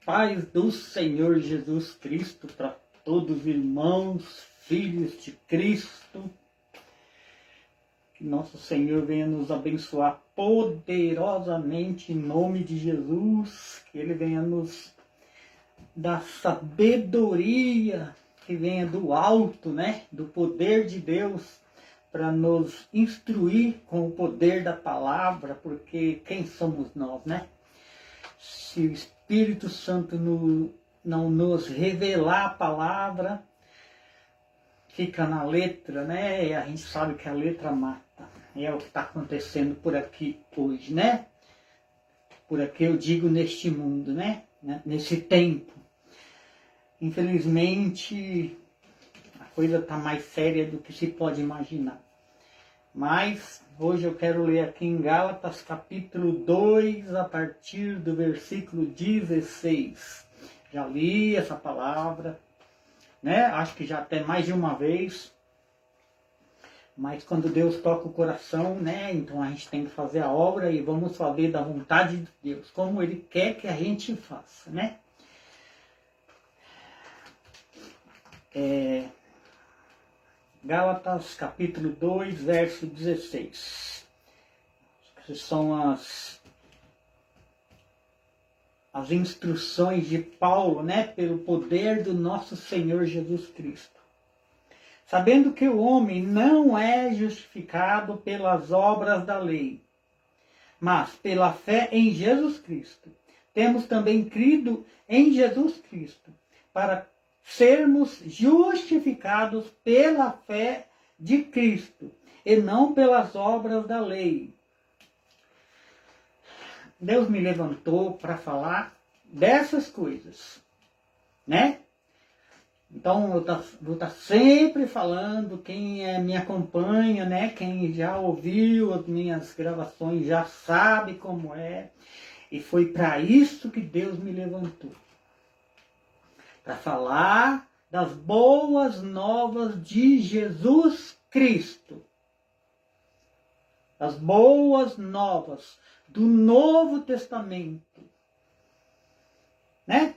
paz do Senhor Jesus Cristo para todos os irmãos, filhos de Cristo. Que nosso Senhor venha nos abençoar poderosamente em nome de Jesus. Que Ele venha nos dar sabedoria que venha do alto, né? Do poder de Deus, para nos instruir com o poder da palavra, porque quem somos nós, né? Se o Espírito Santo não nos revelar a palavra, fica na letra, né? E a gente sabe que a letra mata. É o que está acontecendo por aqui hoje, né? Por aqui eu digo neste mundo, né? Nesse tempo. Infelizmente, a coisa está mais séria do que se pode imaginar. Mas hoje eu quero ler aqui em Gálatas capítulo 2, a partir do versículo 16. Já li essa palavra, né? Acho que já até mais de uma vez. Mas quando Deus toca o coração, né? Então a gente tem que fazer a obra e vamos fazer da vontade de Deus, como Ele quer que a gente faça, né? Gálatas capítulo 2, verso 16. Que são as instruções de Paulo, né, pelo poder do nosso Senhor Jesus Cristo. Sabendo que o homem não é justificado pelas obras da lei, mas pela fé em Jesus Cristo. Temos também crido em Jesus Cristo, para sermos justificados pela fé de Cristo, e não pelas obras da lei. Deus me levantou para falar dessas coisas, né? Então eu vou estar sempre falando, quem me acompanha, né? Quem já ouviu as minhas gravações já sabe como é. E foi para isso que Deus me levantou. Para falar das boas novas de Jesus Cristo. As boas novas do Novo Testamento. Né?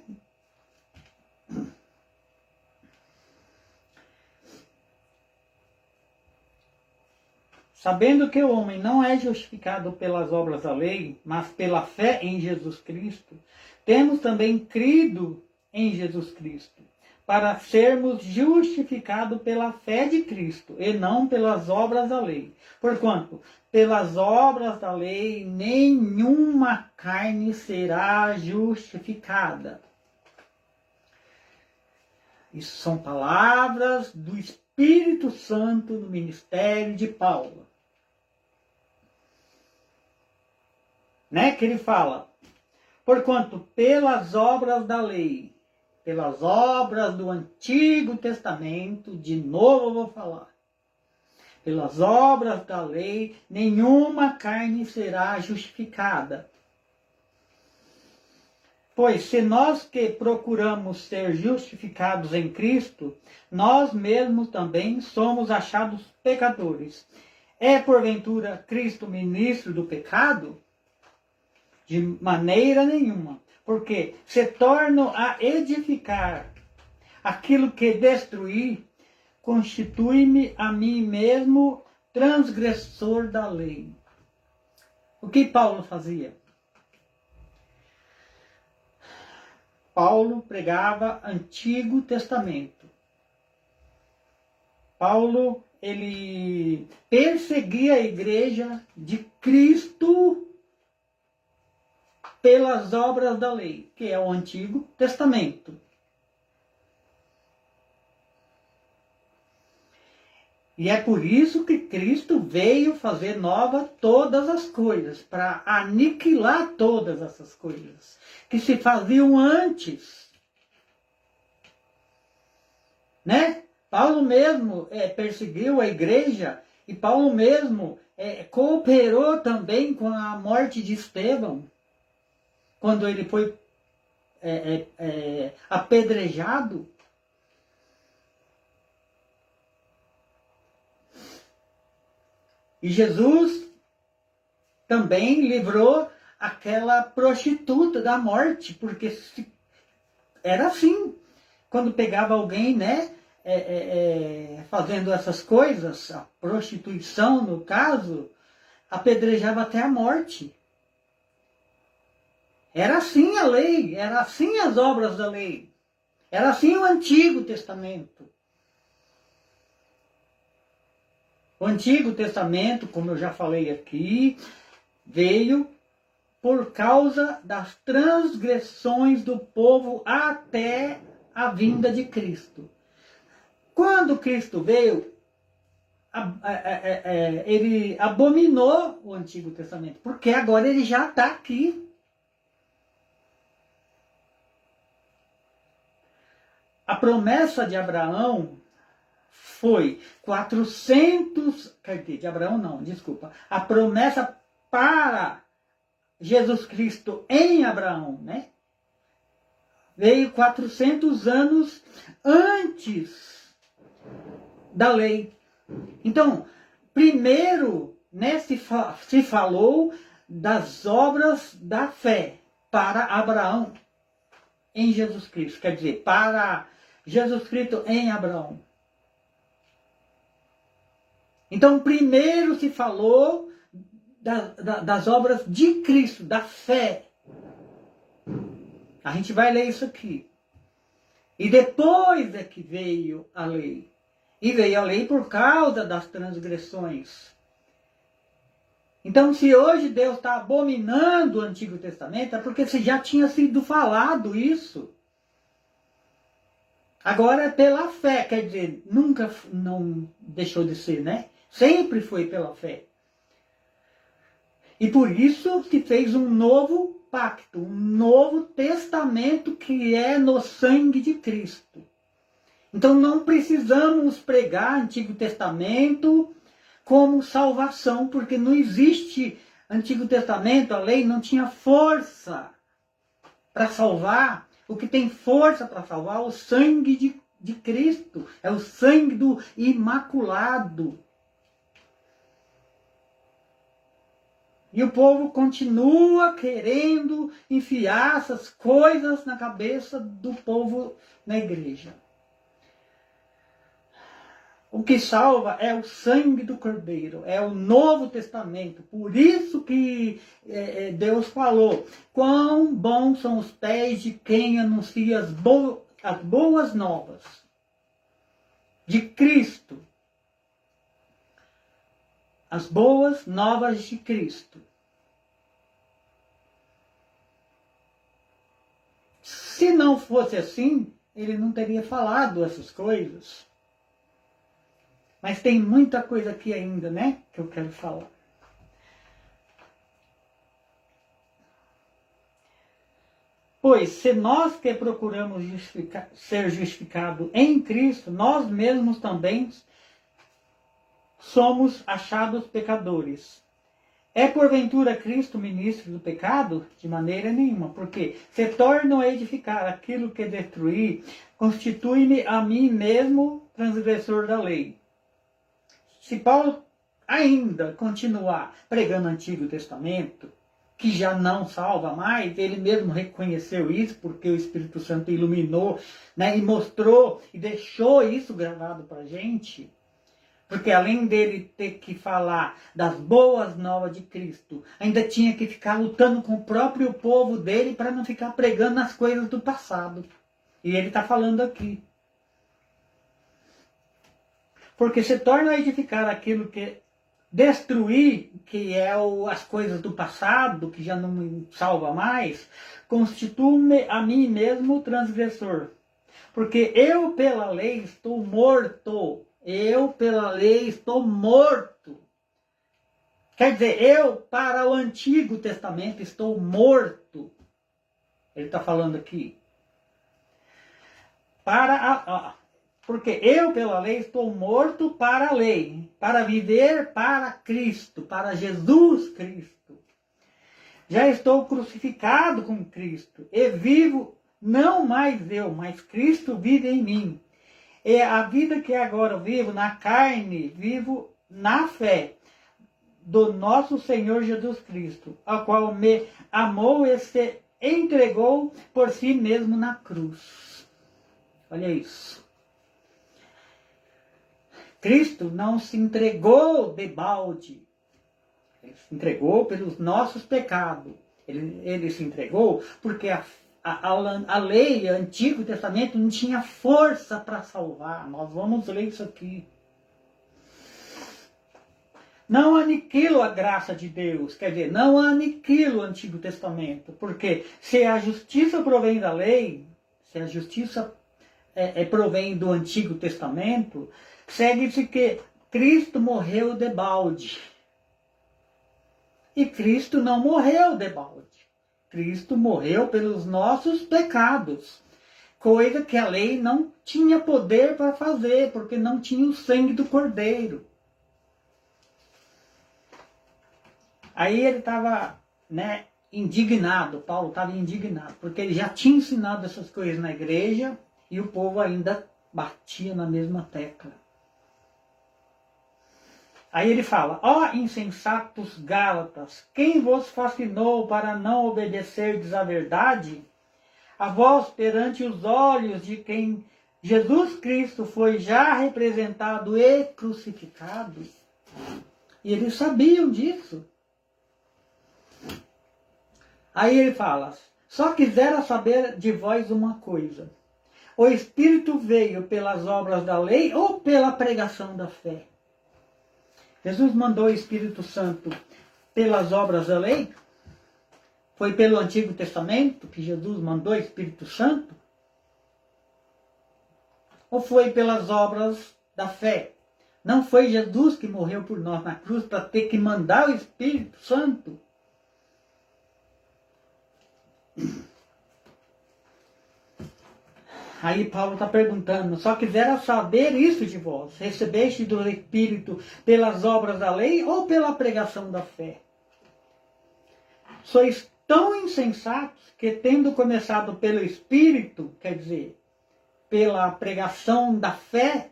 Sabendo que o homem não é justificado pelas obras da lei, mas pela fé em Jesus Cristo, temos também crido em Jesus Cristo, para sermos justificados pela fé de Cristo, e não pelas obras da lei. Porquanto, pelas obras da lei, nenhuma carne será justificada. Isso são palavras do Espírito Santo no ministério de Paulo. Né? Que ele fala, porquanto pelas obras da lei, pelas obras do Antigo Testamento, de novo eu vou falar, pelas obras da lei, nenhuma carne será justificada. Pois se nós que procuramos ser justificados em Cristo, nós mesmos também somos achados pecadores. É porventura Cristo ministro do pecado? De maneira nenhuma. Porque se torno a edificar aquilo que destruí, constitui-me a mim mesmo transgressor da lei. O que Paulo fazia? Paulo pregava Antigo Testamento. Paulo, ele perseguia a igreja de Cristo pelas obras da lei, que é o Antigo Testamento. E é por isso que Cristo veio fazer nova todas as coisas, para aniquilar todas essas coisas que se faziam antes. Né? Paulo mesmo perseguiu a igreja, e Paulo mesmo cooperou também com a morte de Estevão, quando ele foi apedrejado. E Jesus também livrou aquela prostituta da morte, porque era assim. Quando pegava alguém, né, fazendo essas coisas, a prostituição no caso, apedrejava até a morte. Era assim a lei, era assim as obras da lei. Era assim o Antigo Testamento. O Antigo Testamento, como eu já falei aqui, veio por causa das transgressões do povo até a vinda de Cristo. Quando Cristo veio, ele abominou o Antigo Testamento, porque agora ele já está aqui. A promessa de Abraão foi 400, quer dizer, de Abraão não, desculpa. A promessa para Jesus Cristo em Abraão, né? Veio 400 anos antes da lei. Então, primeiro, né, se falou das obras da fé para Abraão em Jesus Cristo. Quer dizer, para Jesus Cristo em Abraão. Então, primeiro se falou das obras de Cristo, da fé. A gente vai ler isso aqui. E depois é que veio a lei. E veio a lei por causa das transgressões. Então, se hoje Deus está abominando o Antigo Testamento, é porque se já tinha sido falado isso. Agora é pela fé, quer dizer, nunca não deixou de ser, né? Sempre foi pela fé. E por isso se fez um novo pacto, um novo testamento que é no sangue de Cristo. Então não precisamos pregar Antigo Testamento como salvação, porque não existe Antigo Testamento, a lei não tinha força para salvar. O que tem força para salvar é o sangue de Cristo, é o sangue do Imaculado. E o povo continua querendo enfiar essas coisas na cabeça do povo na igreja. O que salva é o sangue do Cordeiro, é o Novo Testamento. Por isso que Deus falou, quão bons são os pés de quem anuncia as boas novas de Cristo. As boas novas de Cristo. Se não fosse assim, ele não teria falado essas coisas. Mas tem muita coisa aqui ainda, né, que eu quero falar. Pois, se nós que procuramos ser justificados em Cristo, nós mesmos também somos achados pecadores. É porventura Cristo ministro do pecado? De maneira nenhuma, porque se tornam a edificar aquilo que destruí, constitui-me a mim mesmo transgressor da lei. Se Paulo ainda continuar pregando o Antigo Testamento, que já não salva mais, ele mesmo reconheceu isso, porque o Espírito Santo iluminou, né, e mostrou, e deixou isso gravado para a gente. Porque além dele ter que falar das boas novas de Cristo, ainda tinha que ficar lutando com o próprio povo dele para não ficar pregando as coisas do passado. E ele está falando aqui. Porque se torna a edificar aquilo que destruir, que é as coisas do passado, que já não me salva mais, constitui-me a mim mesmo transgressor. Porque eu pela lei estou morto. Eu, pela lei, estou morto. Quer dizer, eu, para o Antigo Testamento, estou morto. Ele está falando aqui. Porque eu, pela lei, estou morto para a lei. Para viver para Cristo, para Jesus Cristo. Já estou crucificado com Cristo. E vivo, não mais eu, mas Cristo vive em mim. E a vida que agora vivo na carne, vivo na fé do nosso Senhor Jesus Cristo, a qual me amou e se entregou por si mesmo na cruz. Olha isso. Cristo não se entregou debalde. Ele se entregou pelos nossos pecados. Ele se entregou porque a lei, o Antigo Testamento, não tinha força para salvar. Nós vamos ler isso aqui. Não aniquilo a graça de Deus, quer dizer, não aniquilo o Antigo Testamento, porque se a justiça provém da lei, se a justiça provém do Antigo Testamento, segue-se que Cristo morreu debalde. E Cristo não morreu debalde. Cristo morreu pelos nossos pecados, coisa que a lei não tinha poder para fazer, porque não tinha o sangue do Cordeiro. Aí ele estava, indignado, Paulo estava indignado, porque ele já tinha ensinado essas coisas na igreja e o povo ainda batia na mesma tecla. Aí ele fala, ó insensatos Gálatas, quem vos fascinou para não obedecerdes à verdade? A vós perante os olhos de quem Jesus Cristo foi já representado e crucificado. E eles sabiam disso. Aí ele fala, só quisera saber de vós uma coisa. O Espírito veio pelas obras da lei ou pela pregação da fé? Jesus mandou o Espírito Santo pelas obras da lei? Foi pelo Antigo Testamento que Jesus mandou o Espírito Santo? Ou foi pelas obras da fé? Não foi Jesus que morreu por nós na cruz para ter que mandar o Espírito Santo? Aí Paulo está perguntando, só quisera saber isso de vós, recebeste do Espírito pelas obras da lei ou pela pregação da fé? Sois tão insensatos que tendo começado pelo Espírito, quer dizer, pela pregação da fé,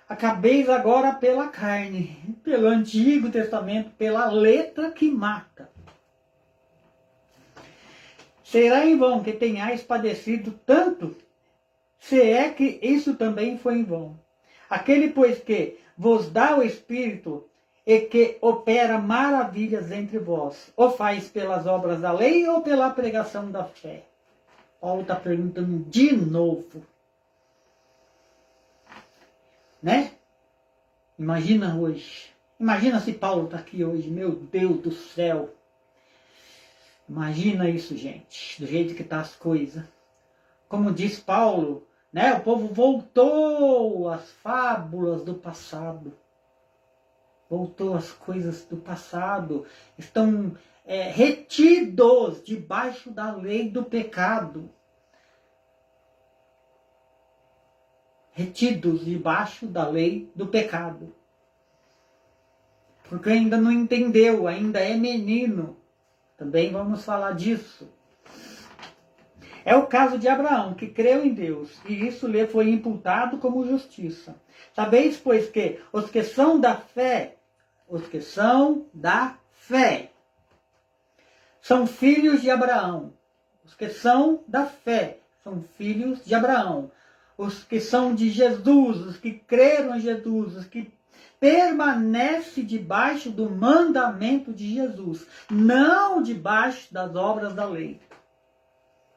acabeis agora pela carne, pelo Antigo Testamento, pela letra que mata. Será em vão que tenhais padecido tanto, se é que isso também foi em vão. Aquele, pois, que vos dá o Espírito e que opera maravilhas entre vós, o faz pelas obras da lei ou pela pregação da fé? Paulo está perguntando de novo. Imagina hoje. Imagina se Paulo está aqui hoje. Meu Deus do céu. Imagina isso, gente. Do jeito que estão as coisas. Como diz Paulo, o povo voltou às fábulas do passado. Voltou às coisas do passado. Estão retidos debaixo da lei do pecado. Retidos debaixo da lei do pecado. Porque ainda não entendeu, ainda é menino. Também vamos falar disso. É o caso de Abraão, que creu em Deus, e isso lhe foi imputado como justiça. Sabeis, pois, que os que são da fé, são filhos de Abraão. Os que são da fé, são filhos de Abraão. Os que são de Jesus, os que creram em Jesus, os que permanecem debaixo do mandamento de Jesus, não debaixo das obras da lei,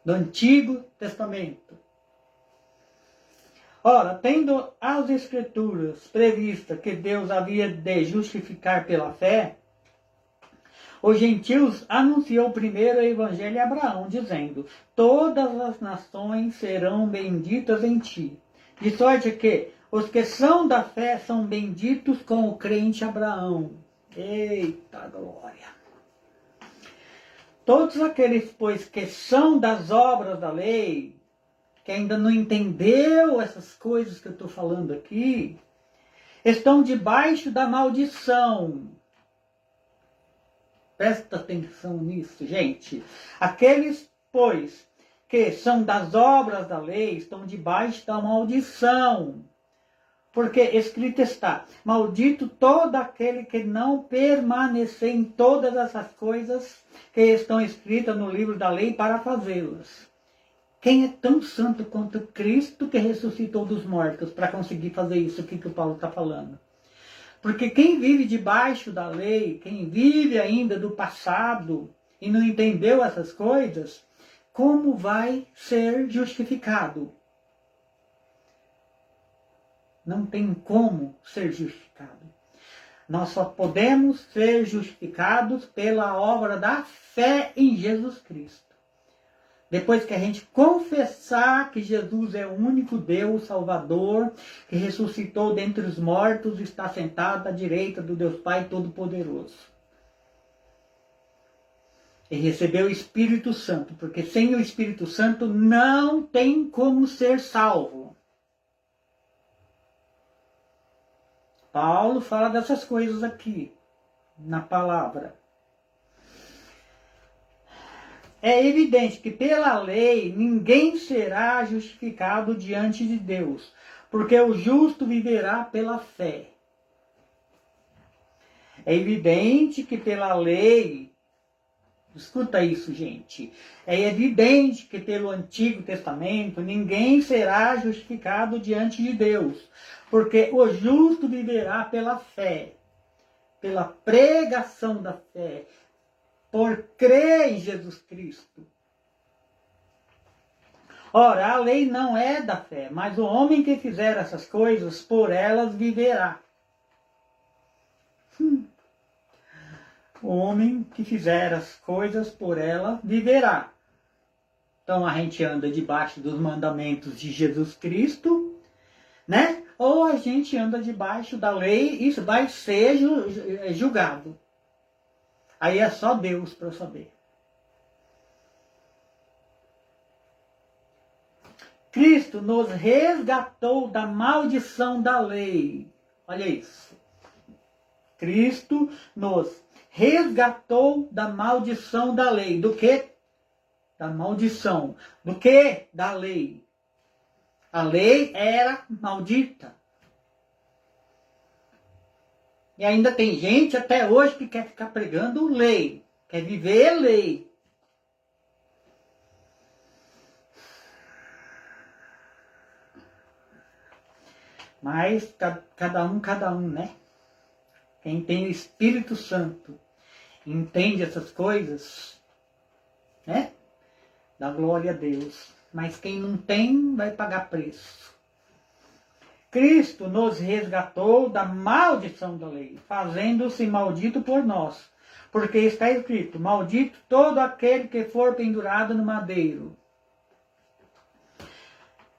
do Antigo Testamento. Ora, tendo as Escrituras prevista que Deus havia de justificar pela fé, os gentios anunciou primeiro o Evangelho a Abraão, dizendo, todas as nações serão benditas em ti. De sorte que os que são da fé são benditos com o crente Abraão. Eita glória! Todos aqueles, pois, que são das obras da lei, que ainda não entendeu essas coisas que eu estou falando aqui, estão debaixo da maldição. Presta atenção nisso, gente. Aqueles, pois, que são das obras da lei, estão debaixo da maldição. Porque escrito está: maldito todo aquele que não permanecer em todas essas coisas que estão escritas no livro da lei para fazê-las. Quem é tão santo quanto Cristo que ressuscitou dos mortos para conseguir fazer isso aqui que o Paulo está falando? Porque quem vive debaixo da lei, quem vive ainda do passado e não entendeu essas coisas, como vai ser justificado? Não tem como ser justificado. Nós só podemos ser justificados pela obra da fé em Jesus Cristo. Depois que a gente confessar que Jesus é o único Deus Salvador, que ressuscitou dentre os mortos e está sentado à direita do Deus Pai Todo-Poderoso. E recebeu o Espírito Santo, porque sem o Espírito Santo não tem como ser salvo. Paulo fala dessas coisas aqui, na palavra. É evidente que pela lei ninguém será justificado diante de Deus, porque o justo viverá pela fé. É evidente que pela lei, escuta isso, gente, é evidente que pelo Antigo Testamento ninguém será justificado diante de Deus, porque o justo viverá pela fé, pela pregação da fé, por crer em Jesus Cristo. Ora, a lei não é da fé, mas o homem que fizer essas coisas, por elas viverá. O homem que fizer as coisas, por ela viverá. Então a gente anda debaixo dos mandamentos de Jesus Cristo, né? Ou a gente anda debaixo da lei e isso vai ser julgado. Aí é só Deus para saber. Cristo nos resgatou da maldição da lei. Olha isso. Cristo nos resgatou da maldição da lei. Do que? Da maldição. Do que? Da lei. A lei era maldita. E ainda tem gente até hoje que quer ficar pregando lei. Quer viver lei. Mas cada um, né? Quem tem o Espírito Santo entende essas coisas, né? Dá glória a Deus. Mas quem não tem vai pagar preço. Cristo nos resgatou da maldição da lei, fazendo-se maldito por nós. Porque está escrito: maldito todo aquele que for pendurado no madeiro.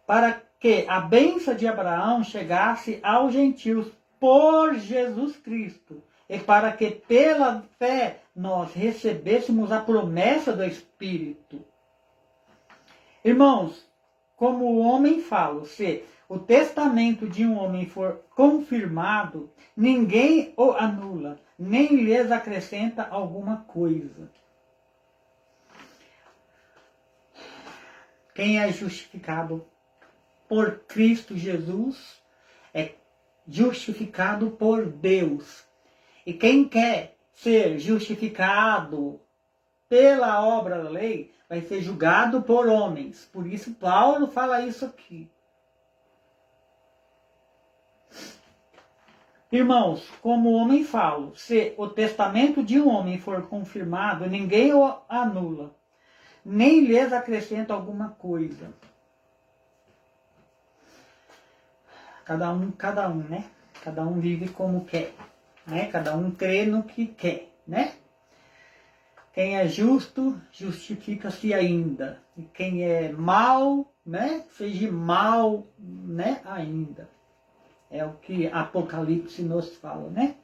Para que a bênção de Abraão chegasse aos gentios por Jesus Cristo. E para que pela fé nós recebêssemos a promessa do Espírito. Irmãos, como o homem fala, se o testamento de um homem for confirmado, ninguém o anula, nem lhes acrescenta alguma coisa. Quem é justificado por Cristo Jesus é justificado por Deus. E quem quer ser justificado pela obra da lei vai ser julgado por homens. Por isso Paulo fala isso aqui. Irmãos, como o homem fala, se o testamento de um homem for confirmado, ninguém o anula, nem lhes acrescenta alguma coisa. Cada um, né? Cada um vive como quer, né? Cada um crê no que quer, né? Quem é justo, justifica-se ainda. E quem é mau, né? Seja mal, né? Ainda. É o que Apocalipse nos fala, né?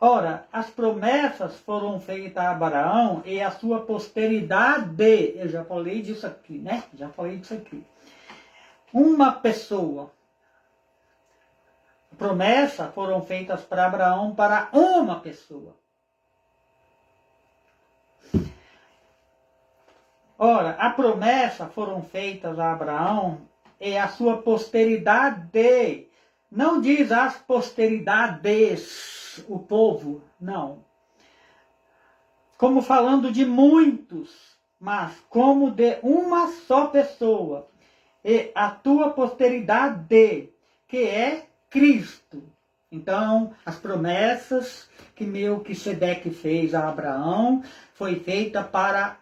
Ora, as promessas foram feitas a Abraão e a sua posteridade. Eu já falei disso aqui, né? Já falei disso aqui. Uma pessoa. Promessas foram feitas para Abraão para uma pessoa. Ora, a promessa foram feitas a Abraão e a sua posteridade. não diz as posteridades, o povo, não. Como falando de muitos, mas como de uma só pessoa. E a tua posteridade, que é Cristo. Então, as promessas que Melquisedeque fez a Abraão foi feita para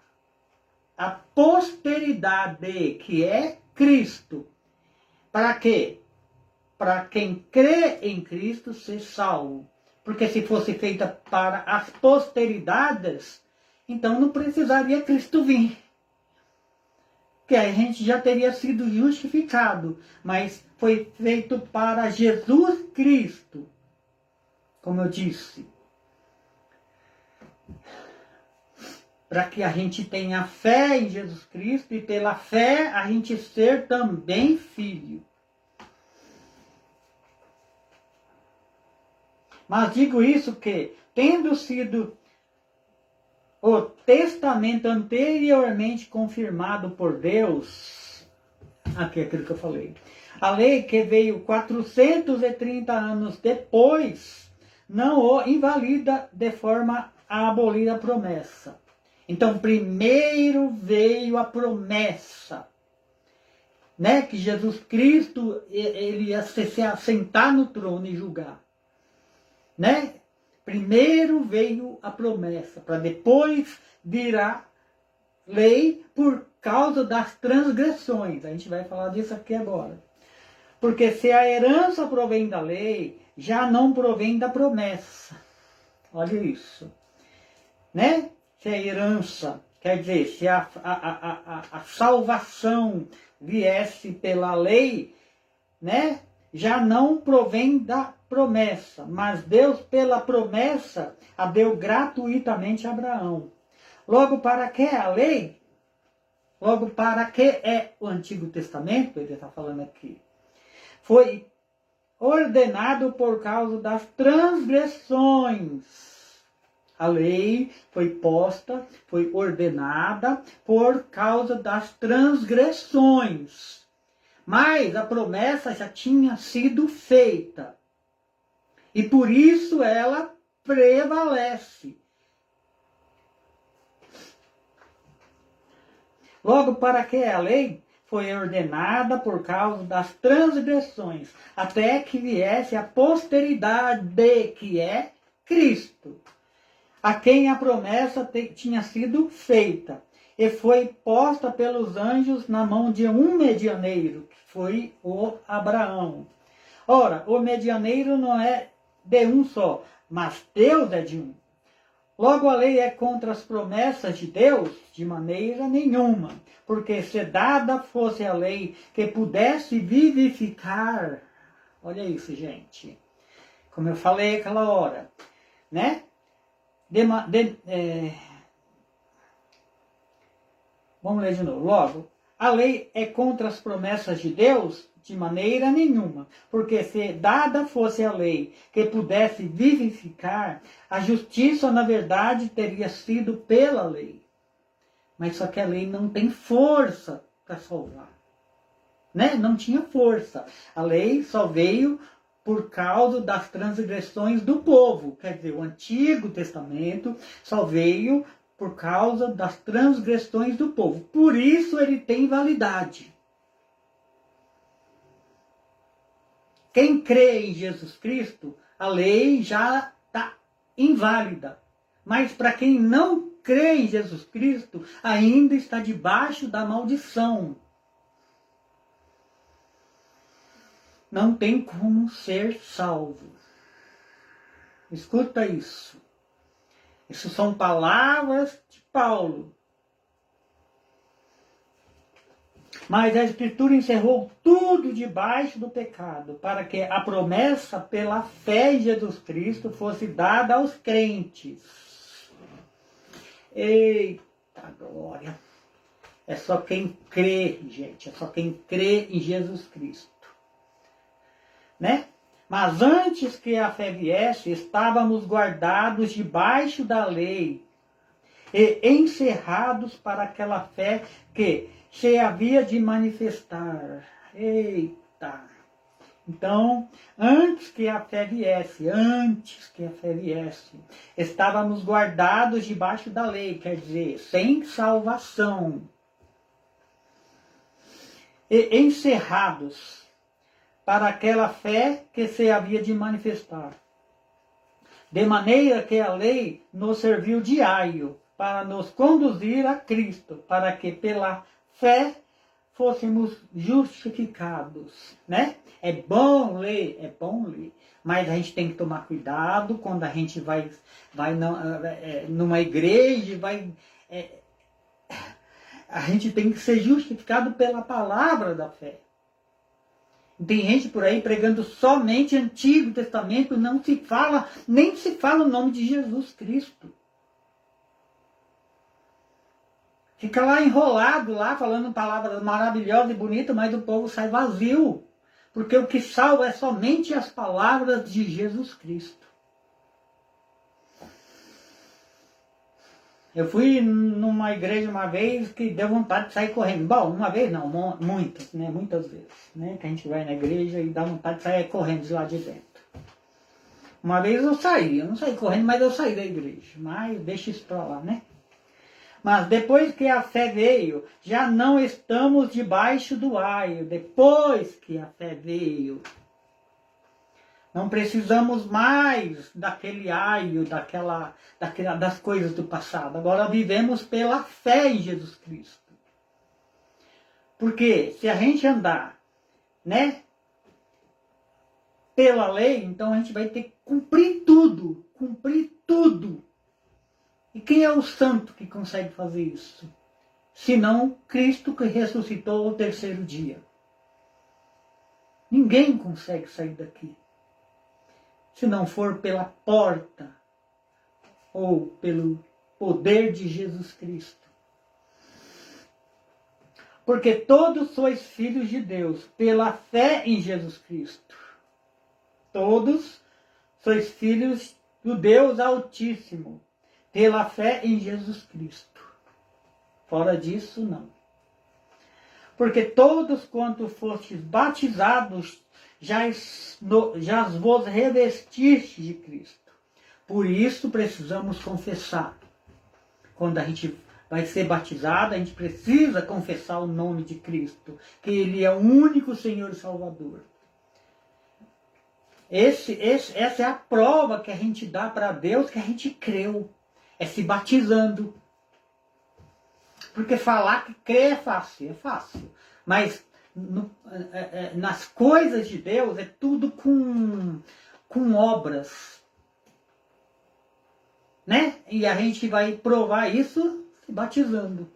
a posteridade, que é Cristo. Para quê? Para quem crê em Cristo ser salvo. Porque se fosse feita para as posteridades, então não precisaria Cristo vir. Que a gente já teria sido justificado. Mas foi feito para Jesus Cristo. Como eu disse. Para que a gente tenha fé em Jesus Cristo e pela fé a gente ser também filho. Mas digo isso que, tendo sido o testamento anteriormente confirmado por Deus, aqui é aquilo que eu falei, a lei que veio 430 anos depois, não o invalida de forma a abolir a promessa. Então, primeiro veio a promessa, né, que Jesus Cristo ele ia se assentar no trono e julgar. Né? Primeiro veio a promessa, para depois vir a lei por causa das transgressões. A gente vai falar disso aqui agora. Porque se a herança provém da lei, já não provém da promessa. Olha isso. Né? Se a herança, quer dizer, se a salvação viesse pela lei, né? Já não provém da promessa, mas Deus, pela promessa, a deu gratuitamente a Abraão. Logo, para que a lei? Logo, para que é o Antigo Testamento? Ele está falando aqui. Foi ordenado por causa das transgressões. A lei foi posta, foi ordenada por causa das transgressões. Mas a promessa já tinha sido feita. E por isso ela prevalece. Logo, para que a lei foi ordenada por causa das transgressões, até que viesse a posteridade, que é Cristo, a quem a promessa tinha sido feita. E foi posta pelos anjos na mão de um medianeiro, que foi o Abraão. Ora, o medianeiro não é de um só, mas Deus é de um. Logo, a lei é contra as promessas de Deus? De maneira nenhuma. Porque se dada fosse a lei que pudesse vivificar, olha isso, gente. Como eu falei aquela hora, né? Vamos ler de novo. Logo, a lei é contra as promessas de Deus? De maneira nenhuma. Porque se dada fosse a lei que pudesse vivificar, a justiça, na verdade, teria sido pela lei. Mas só que a lei não tem força para salvar. Né? Não tinha força. A lei só veio por causa das transgressões do povo. Quer dizer, o Antigo Testamento só veio por causa das transgressões do povo. Por isso ele tem validade. Quem crê em Jesus Cristo, a lei já está inválida. Mas para quem não crê em Jesus Cristo, ainda está debaixo da maldição. Não tem como ser salvo. Escuta isso. Isso são palavras de Paulo. Mas a Escritura encerrou tudo debaixo do pecado, para que a promessa pela fé em Jesus Cristo fosse dada aos crentes. Eita glória! É só quem crê, gente. É só quem crê em Jesus Cristo. Né? Mas antes que a fé viesse, estávamos guardados debaixo da lei e encerrados para aquela fé que se havia de manifestar. Eita! Então, antes que a fé viesse, estávamos guardados debaixo da lei, quer dizer, sem salvação. E encerrados para aquela fé que se havia de manifestar. De maneira que a lei nos serviu de aio para nos conduzir a Cristo, para que pela fé fôssemos justificados, né? É bom ler, mas a gente tem que tomar cuidado quando a gente vai numa igreja, a gente tem que ser justificado pela palavra da fé. Tem gente por aí pregando somente Antigo Testamento, nem se fala o nome de Jesus Cristo. Fica lá enrolado, lá falando palavras maravilhosas e bonitas, mas o povo sai vazio. Porque o que salva é somente as palavras de Jesus Cristo. Eu fui numa igreja uma vez que deu vontade de sair correndo. Bom, uma vez não, muitas, né? Muitas vezes, né? Que a gente vai na igreja e dá vontade de sair correndo de lá de dentro. Uma vez eu não saí correndo, mas eu saí da igreja. Mas deixa isso pra lá, né? Mas depois que a fé veio, já não estamos debaixo do aio. Depois que a fé veio, não precisamos mais daquele aio, das coisas do passado. Agora vivemos pela fé em Jesus Cristo. Porque se a gente andar, né, pela lei, então a gente vai ter que cumprir tudo. E quem é o santo que consegue fazer isso? Senão Cristo que ressuscitou ao terceiro dia. Ninguém consegue sair daqui. Se não for pela porta ou pelo poder de Jesus Cristo. Porque todos sois filhos de Deus pela fé em Jesus Cristo. Todos sois filhos do Deus Altíssimo pela fé em Jesus Cristo. Fora disso, não. Porque todos quanto fostes batizados, já vos revestiste de Cristo. Por isso precisamos confessar. Quando a gente vai ser batizado, a gente precisa confessar o nome de Cristo, que Ele é o único Senhor e Salvador. Essa é a prova que a gente dá para Deus que a gente creu. É se batizando. Porque falar que crê é fácil. Mas nas coisas de Deus é tudo com obras. Né? E a gente vai provar isso se batizando.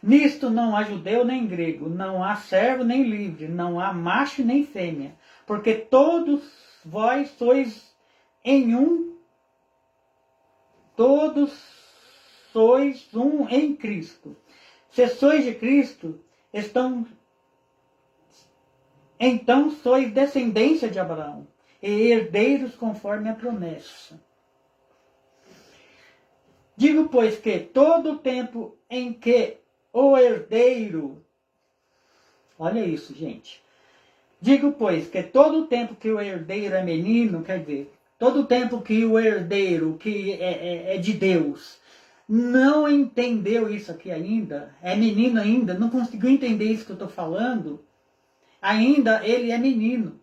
Nisto não há judeu nem grego, não há servo nem livre, não há macho nem fêmea, porque todos vós sois em um, todos sois um em Cristo. Se sois de Cristo, então sois descendência de Abraão, e herdeiros conforme a promessa. Digo, pois, que todo o tempo em que o herdeiro... Olha isso, gente. Digo, pois, que todo o tempo que o herdeiro é menino, quer dizer, todo o tempo que o herdeiro, que é de Deus, não entendeu isso aqui ainda, é menino ainda, não conseguiu entender isso que eu estou falando, ainda ele é menino.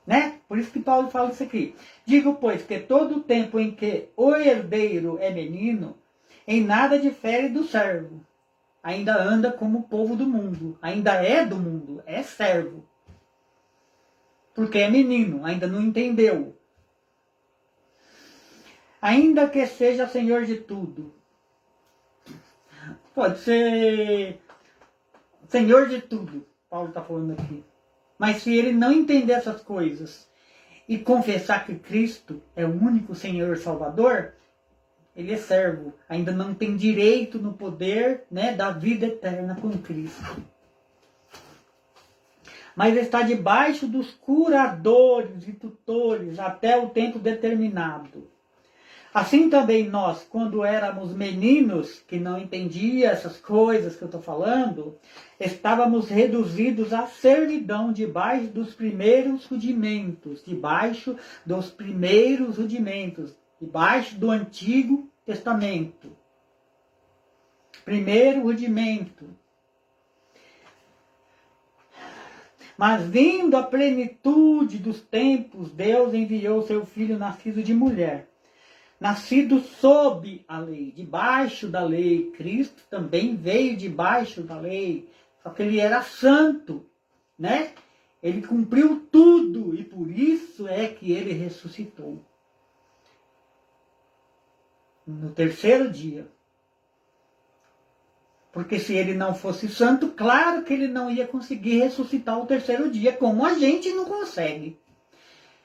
Né? Por isso que Paulo fala isso aqui. Digo, pois, que todo o tempo em que o herdeiro é menino, em nada difere do servo. Ainda anda como o povo do mundo. Ainda é do mundo, é servo. Porque é menino, ainda não entendeu. Ainda que seja senhor de tudo. Pode ser senhor de tudo, Paulo está falando aqui. Mas se ele não entender essas coisas e confessar que Cristo é o único Senhor e Salvador, ele é servo. Ainda não tem direito no poder, né, da vida eterna com Cristo. Mas está debaixo dos curadores e tutores até o tempo determinado. Assim também nós, quando éramos meninos, que não entendia essas coisas que eu estou falando, estávamos reduzidos à servidão debaixo dos primeiros rudimentos, debaixo do Antigo Testamento. Primeiro rudimento. Mas vindo a plenitude dos tempos, Deus enviou seu Filho nascido de mulher, nascido sob a lei, debaixo da lei. Cristo também veio debaixo da lei, só que ele era santo, né? Ele cumpriu tudo e por isso é que ele ressuscitou no terceiro dia. Porque se ele não fosse santo, claro que ele não ia conseguir ressuscitar o terceiro dia, como a gente não consegue.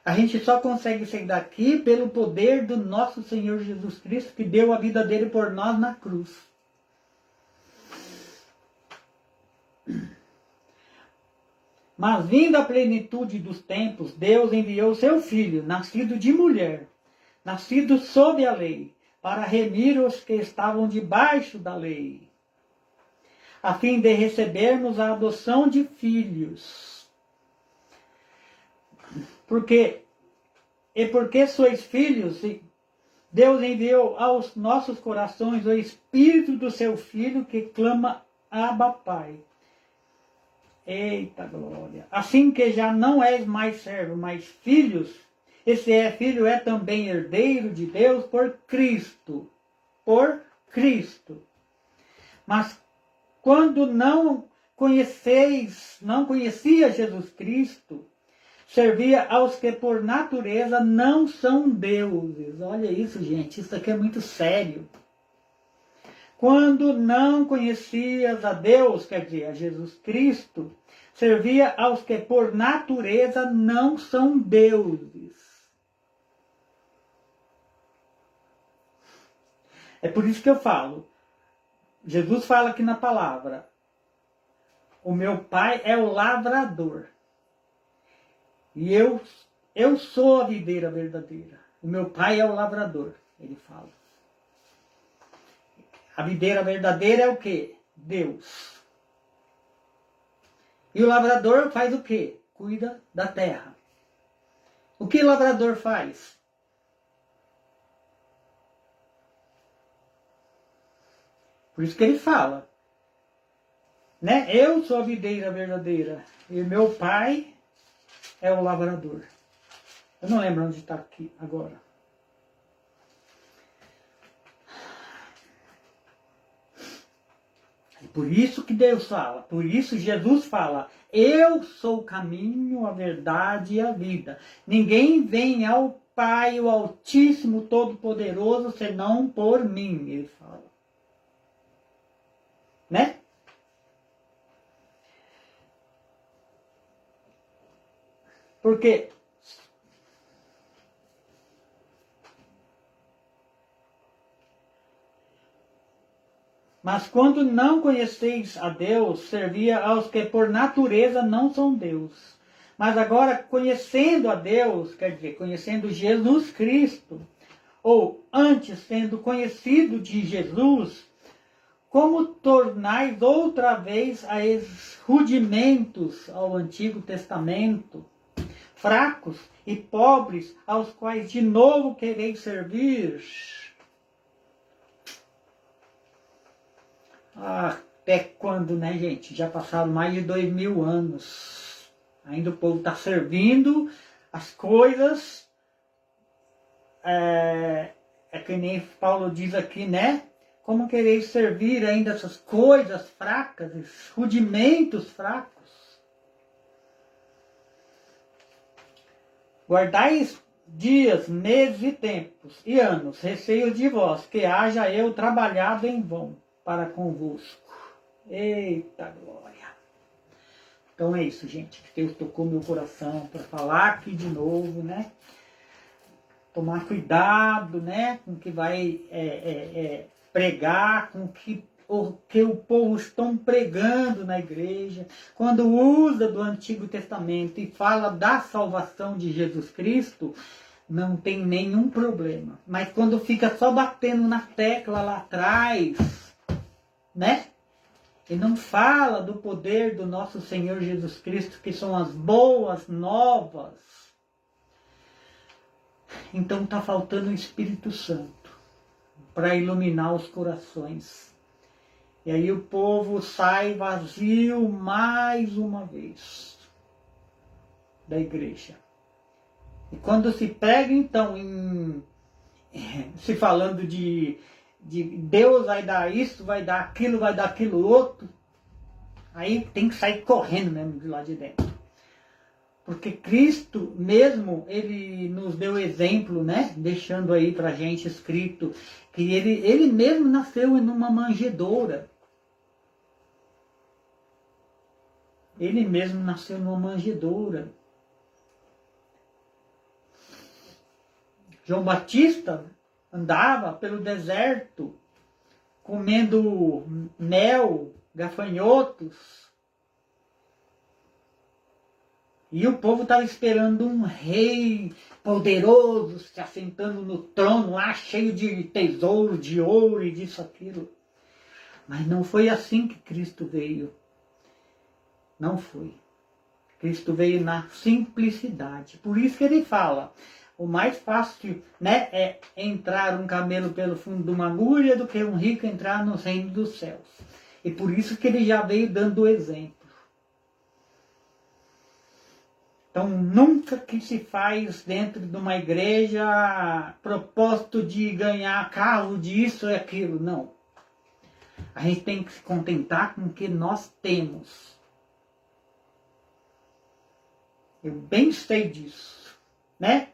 A gente só consegue sair daqui pelo poder do nosso Senhor Jesus Cristo, que deu a vida dele por nós na cruz. Mas vindo a plenitude dos tempos, Deus enviou seu Filho, nascido de mulher, nascido sob a lei, para remir os que estavam debaixo da lei, a fim de recebermos a adoção de filhos. Porque sois filhos, Deus enviou aos nossos corações o Espírito do seu Filho que clama, Abba, Pai. Eita glória! Assim que já não és mais servo, mas filhos, esse filho é também herdeiro de Deus por Cristo. Por Cristo. Mas quando não conhecia Jesus Cristo, servia aos que por natureza não são deuses. Olha isso, gente, isso aqui é muito sério. Quando não conhecias a Deus, quer dizer, a Jesus Cristo, servia aos que por natureza não são deuses. É por isso que eu falo. Jesus fala aqui na palavra, o meu pai é o lavrador. E eu sou a videira verdadeira. O meu pai é o lavrador, ele fala. A videira verdadeira é o quê? Deus. E o lavrador faz o quê? Cuida da terra. O que o lavrador faz? Por isso que ele fala, né? Eu sou a videira verdadeira e meu pai é o lavrador. Eu não lembro onde está aqui agora. É por isso que Deus fala, por isso Jesus fala, eu sou o caminho, a verdade e a vida. Ninguém vem ao Pai, o Altíssimo, Todo-Poderoso, senão por mim, ele fala. Né? Porque mas quando não conheceis a Deus, servia aos que por natureza não são Deus. Mas agora, conhecendo a Deus, quer dizer, conhecendo Jesus Cristo, ou antes sendo conhecido de Jesus, como tornais outra vez a esses rudimentos ao Antigo Testamento, fracos e pobres, aos quais de novo quereis servir? Até quando, né, gente? Já passaram mais de 2000 anos. Ainda o povo está servindo as coisas. É que nem Paulo diz aqui, né? Como quereis servir ainda essas coisas fracas, esses rudimentos fracos? Guardais dias, meses e tempos e anos, receio de vós, que haja eu trabalhado em vão para convosco. Eita glória! Então é isso, gente. Deus tocou meu coração para falar aqui de novo, né? Tomar cuidado, né? Com o que vai pregar, com o que o povo estão pregando na igreja. Quando usa do Antigo Testamento e fala da salvação de Jesus Cristo, não tem nenhum problema. Mas quando fica só batendo na tecla lá atrás, né? E não fala do poder do nosso Senhor Jesus Cristo, que são as boas novas. Então está faltando o Espírito Santo para iluminar os corações. E aí o povo sai vazio mais uma vez da igreja. E quando se pega então se falando de Deus vai dar isso, vai dar aquilo outro, aí tem que sair correndo mesmo de lá de dentro. Porque Cristo mesmo, ele nos deu exemplo, né? Deixando aí pra gente escrito que ele mesmo nasceu em uma manjedoura. Ele mesmo nasceu numa manjedoura. João Batista andava pelo deserto comendo mel, gafanhotos. E o povo estava esperando um rei poderoso se assentando no trono lá, cheio de tesouro, de ouro e disso, aquilo. Mas não foi assim que Cristo veio. Não foi. Cristo veio na simplicidade. Por isso que ele fala, o mais fácil, né, é entrar um camelo pelo fundo de uma agulha do que um rico entrar no reino dos céus. E por isso que ele já veio dando o exemplo. Então, nunca que se faz dentro de uma igreja propósito de ganhar carro disso e aquilo, não. A gente tem que se contentar com o que nós temos. Eu bem sei disso, né?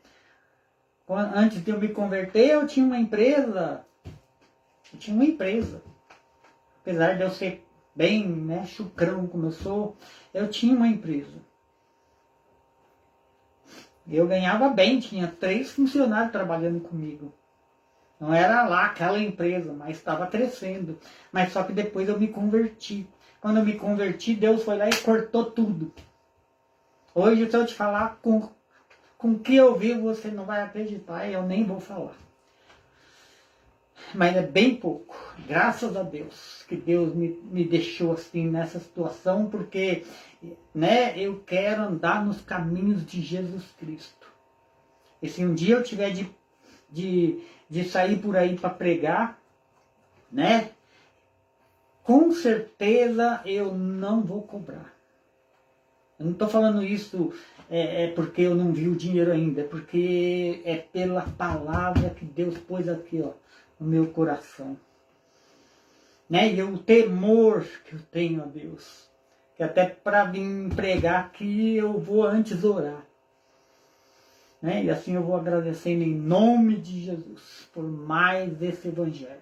Antes de eu me converter, eu tinha uma empresa. Apesar de eu ser bem, né, chucrão como eu sou, eu tinha uma empresa. Eu ganhava bem, tinha 3 funcionários trabalhando comigo. Não era lá aquela empresa, mas estava crescendo. Mas só que depois eu me converti. Quando eu me converti, Deus foi lá e cortou tudo. Hoje, se eu te falar com o que eu vivo, você não vai acreditar e eu nem vou falar. Mas é bem pouco. Graças a Deus que Deus me deixou assim nessa situação, porque, né, eu quero andar nos caminhos de Jesus Cristo. E se um dia eu tiver de sair por aí para pregar, né, com certeza eu não vou cobrar. Eu não estou falando isso porque eu não vi o dinheiro ainda, é porque é pela palavra que Deus pôs aqui, ó, no meu coração. Né? E o temor que eu tenho a Deus, que até para vir pregar aqui eu vou antes orar. Né? E assim eu vou agradecendo em nome de Jesus por mais esse evangelho.